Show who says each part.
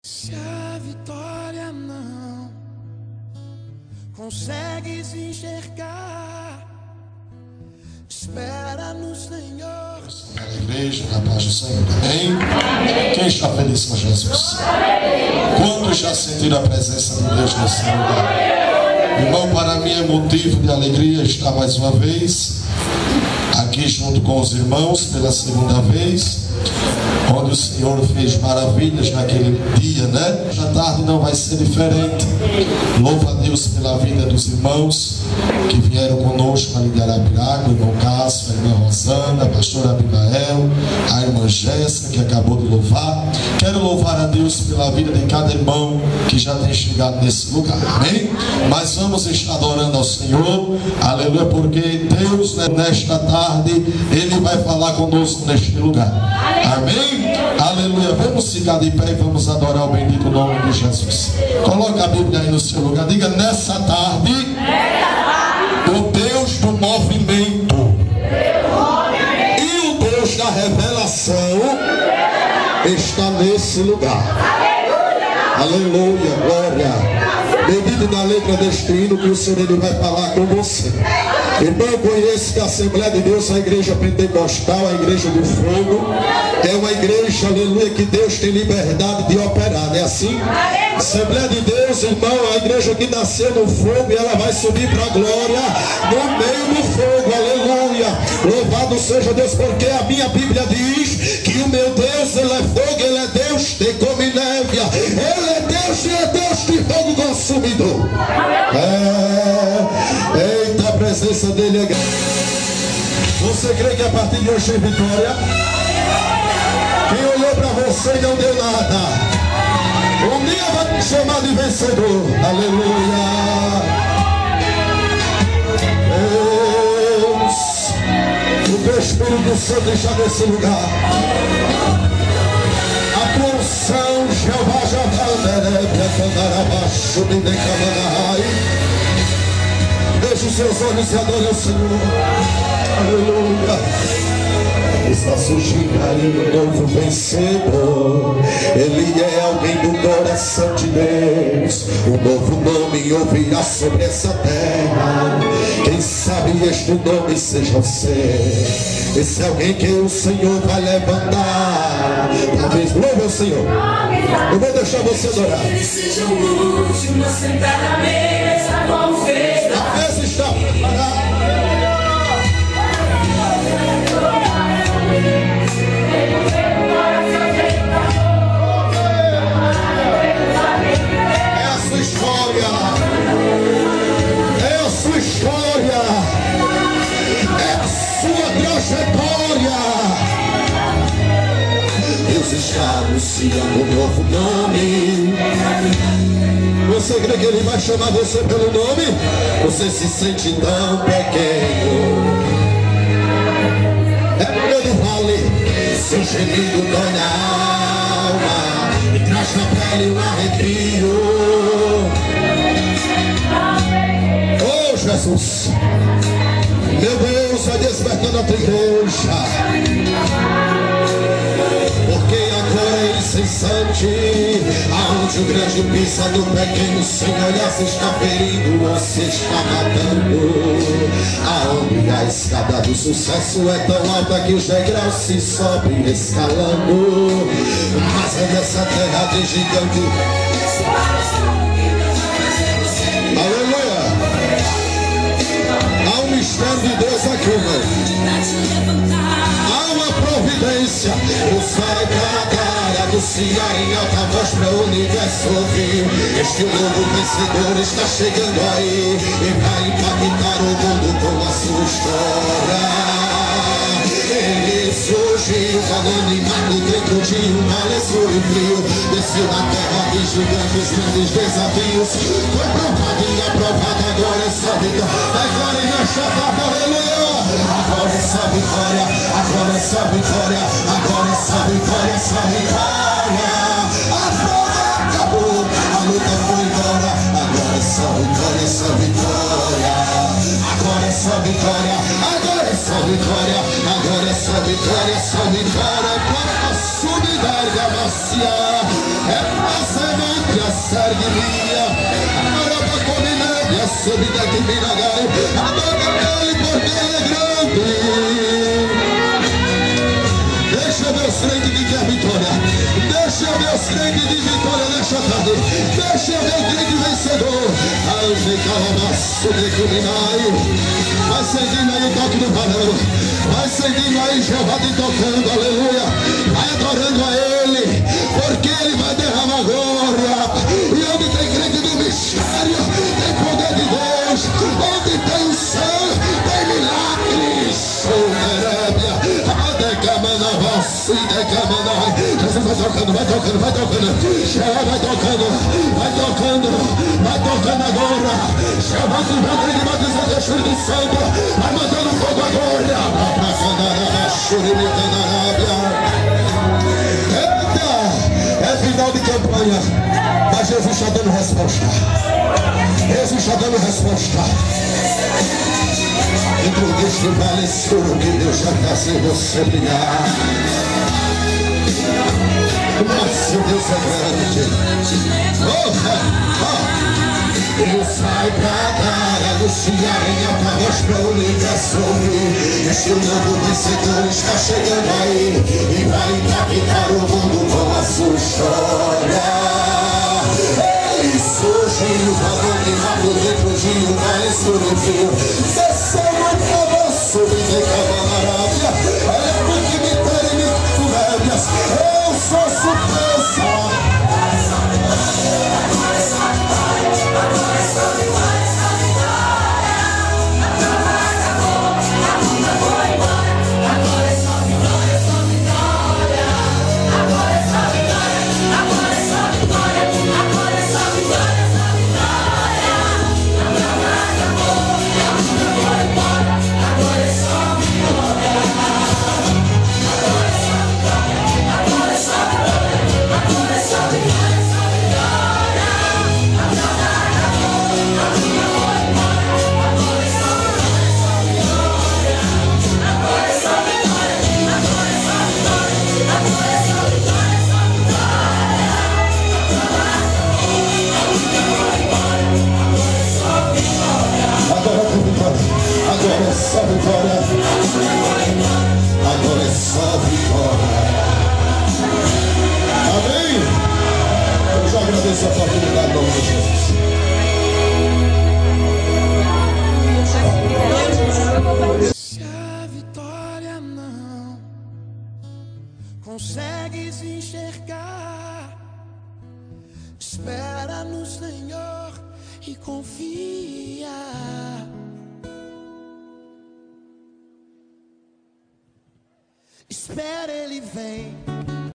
Speaker 1: Se a vitória não consegues enxergar, espera no Senhor.
Speaker 2: Pela igreja, na paz do Senhor. Amém? Quem está feliz com Jesus? Quantos já sentiram a presença de Deus nesse lugar? Irmão, para mim é motivo de alegria estar mais uma vez aqui junto com os irmãos pela segunda vez, onde o Senhor fez maravilhas naquele dia, né? Hoje à tarde não vai ser diferente. Louvo a Deus pela vida dos irmãos que vieram conosco ali de Arapiraca, o irmão Cássio, a irmã Rosana, a pastora Abimael, a irmã Jéssica, que acabou de louvar. Quero louvar a Deus pela vida de cada irmão que já tem chegado nesse lugar, amém? Mas vamos estar adorando ao Senhor, aleluia, porque Deus, né, nesta tarde, Ele vai falar conosco neste lugar, amém? Aleluia, vamos ficar de pé e vamos adorar o bendito nome de Jesus. Coloca a Bíblia aí no seu lugar, diga: nessa tarde, o Deus do movimento e o Deus da revelação está nesse lugar. Aleluia, glória. Medite na letra deste hino que o Senhor Ele vai falar com você. Irmão, conheço que a Assembleia de Deus, a igreja pentecostal, a igreja do fogo, é uma igreja, aleluia, que Deus tem liberdade de operar, não é assim? Assembleia de Deus, irmão, a igreja que nasceu no fogo e ela vai subir para a glória no meio do fogo, aleluia. Louvado seja Deus, porque a minha Bíblia diz que o meu Deus, Ele é fogo, Ele é Deus de cominévia, Ele é Deus e é Deus de fogo consumidor. Eita, a presença dele é grande. Você crê que a partir de hoje é vitória? Quem olhou para você e não deu nada, um dia vai te chamar de vencedor. Aleluia. Deus, o teu Espírito Santo está nesse lugar. A tua unção, Jeová, deixe os seus olhos e adore ao Senhor. Aleluia. Está surgindo aí um novo vencedor. Ele é alguém do coração de Deus. Um novo nome ouvirá sobre essa terra. Quem sabe este nome seja você. Esse é alguém que o Senhor vai levantar. Talvez louve ao Senhor. Eu vou deixar você adorar.
Speaker 3: Ele seja o último a sentar na mesa com o feito.
Speaker 2: A mesa está preparada. É a sua história. É a sua história. É a sua trajetória. Deus está anunciando um novo nome. Você crê que Ele vai chamar você pelo nome? Você se sente tão pequeno. É no meio do vale, seu gemido dói na alma e traz na pele um arrepio. Oh Jesus, meu Deus, vai despertando a tua igreja, porque agora é incessante, aonde o grande pisa no pequeno, sem olhar se está ferindo ou se está matando. Aonde a escada do sucesso é tão alta que os degraus se sobem escalando. Mas é nessa terra de gigante. Aleluia. Há um mistério de Deus aqui, irmão. Há uma providência. O céu para anunciar em alta voz para o universo ouvir. Este novo vencedor está chegando aí e vai impactar o mundo com a sua história. Ele surgiu anonimato dentro de um vale escuro e frio. Desceu na terra de gigantes, grandes desafios. Foi provado e aprovado, agora é só vitória. Agora e nesta tarde, aleluia. Agora é só vitória, agora é só vitória, agora é só vitória, só vitória. A prova acabou, a luta foi embora. Agora é só vitória, só vitória. Agora é só vitória, agora é só vitória. Agora é só vitória, só vitória. Para a sumidade da bacia é passa sarguilia, araba cominânia, subida de Minagai, adora ele porque ele é grande. Deixa meus crentes de que é vitória, deixa meus crentes de vitória nesta tarde, deixa meu crente vencedor. Ande calamaço de Cuminai, vai seguindo aí o toque do panelo, vai seguindo aí Jeová te tocando, aleluia, vai adorando a ele, porque ele vai derramar glória. E onde tem crente do mistério, tem poder de Deus, onde tem o céu, tem milagres. Soberébia, Jesus vai tocando, vai tocando, vai tocando, Jeová vai tocando, vai tocando, vai tocando agora. Jeová que vai de batizar do Espírito Santo, vai mandando fogo agora. Eita, é final de campanha, mas Jesus está dando resposta. Jesus está dando resposta. Entre este vale escuro que Deus já fazia você brilhar. Mas se Deus é grande, Ele sai pra dar, anunciar em alta voz pra universo ouvir. Este novo vencedor está chegando aí e vai impactar o mundo com a sua história. Ele surge e o valor animado dentro de um vale escuro. Sessão muito avanço, me camarada. É porque me terem médias. Eu sou surpresa. Agora é só vitória. Agora é só vitória. Amém? Eu já agradeço a oportunidade em nome de Jesus.
Speaker 1: Se a vitória não consegues enxergar, espera no Senhor e confia. Espera, Ele vem.